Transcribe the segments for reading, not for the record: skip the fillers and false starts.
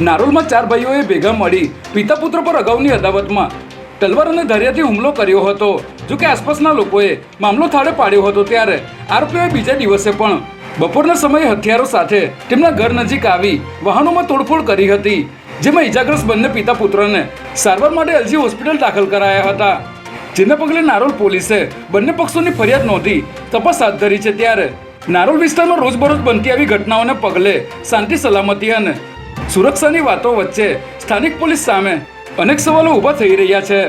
નારોલમાં 4 ભાઈઓએ ભેગા મળી પિતા પુત્ર પર અગાઉની અદાવતમાં તલવાર અને ધરિયાથી હુમલો કર્યો હતો. જોકે આસપાસના લોકોએ મામલો થાળે પાડ્યો હતો ત્યારે આરોપીઓએ બીજા દિવસે પણ બપોરના સમયે હથિયારો સાથે તેમના ઘર નજીક આવી વાહનોમાં તોડફોડ કરી હતી, જેમાં ઈજાગ્રસ્ત બંને પિતા પુત્રને સારવાર માટે એલજી હોસ્પિટલ દાખલ કરાયા હતા. જેના પગલે નારોલ પોલીસે બંને પક્ષોની ફરિયાદ નોંધી તપાસ હાથ ધરી છે. ત્યારે નારોલ વિસ્તારમાં રોજબરોજ બનતી આવી ઘટનાઓને પગલે શાંતિ સલામતી અને સુરક્ષાની વાતો વચ્ચે સ્થાનિક પોલીસ સામે અનેક સવાલો ઊભા થઈ રહ્યા છે.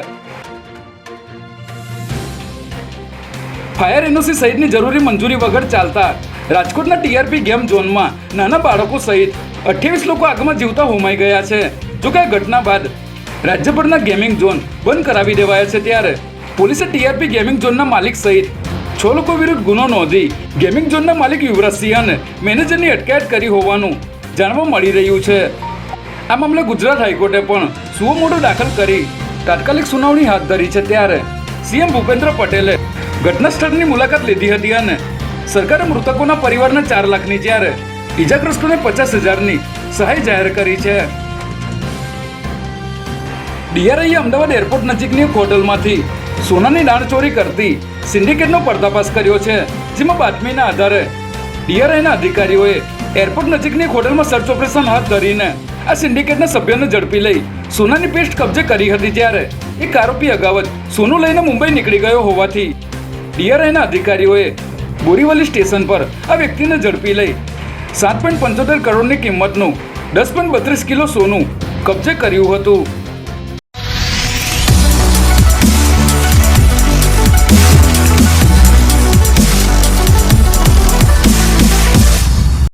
ફાયર એનઓસી સહિતની જરૂરી મંજૂરી વગર ચાલતા રાજકોટના ટીઆરપી ગેમ ઝોનમાં નાના બાળકો સહિત 28 લોકો આગમાં જીવતા હોમાઈ ગયા છે. જોકે આ ઘટના બાદ રાજ્યભરના ગેમિંગ ઝોન બંધ કરાવી દેવાયા છે. ત્યારે પોલીસે ટીઆરપી ગેમિંગ ઝોનના માલિક સહિત 6 લોકો વિરુદ્ધ ગુનો નોંધી ગેમિંગ ઝોનના માલિક યુવરાજસિંહ અને મેનેજરની અટકાયત કરી હોવાનું જાણવા મળી રહ્યું છે. આ મામલે ગુજરાત હાઈકોર્ટે પણ સુઓ મોટો દાખલ કરી તાત્કાલિક સુનાવણી હાથ ધરી છે. ત્યારે સીએમ ભૂપેન્દ્ર પટેલે ઘટના સ્થળની મુલાકાત લીધી હતી અને સરકારે મૃતકોના પરિવારને 4 લાખની જ્યારે ઈજાગ્રસ્તોને 50,000ની સહાય જાહેર કરી છે. ડીઆરઆઈએ અમદાવાદ એરપોર્ટ નજીકની એક હોટલમાંથી સોનાની દાણચોરી કરતી સિન્ડિકેટનો પર્દાફાશ કર્યો છે. જેમાં બાતમીના આધારે ડીઆરઆઈના અધિકારીઓએ એરપોર્ટ નજીકની એક હોટલમાં સર્ચ ઓપરેશન હાથ ધરીને આ સિન્ડિકેટના સભ્યોને ઝડપી લઈ સોનાની પેસ્ટ કબજે કરી હતી. ત્યારે એક આરોપી અગાઉ જ સોનું લઈને મુંબઈ નીકળી ગયો હોવાથી ડીઆરઆઈના અધિકારીઓએ બોરીવલી સ્ટેશન પર આ વ્યક્તિને ઝડપી લઈ 7.75 કરોડની કિંમતનું 10.32 કિલો સોનું કબજે કર્યું હતું.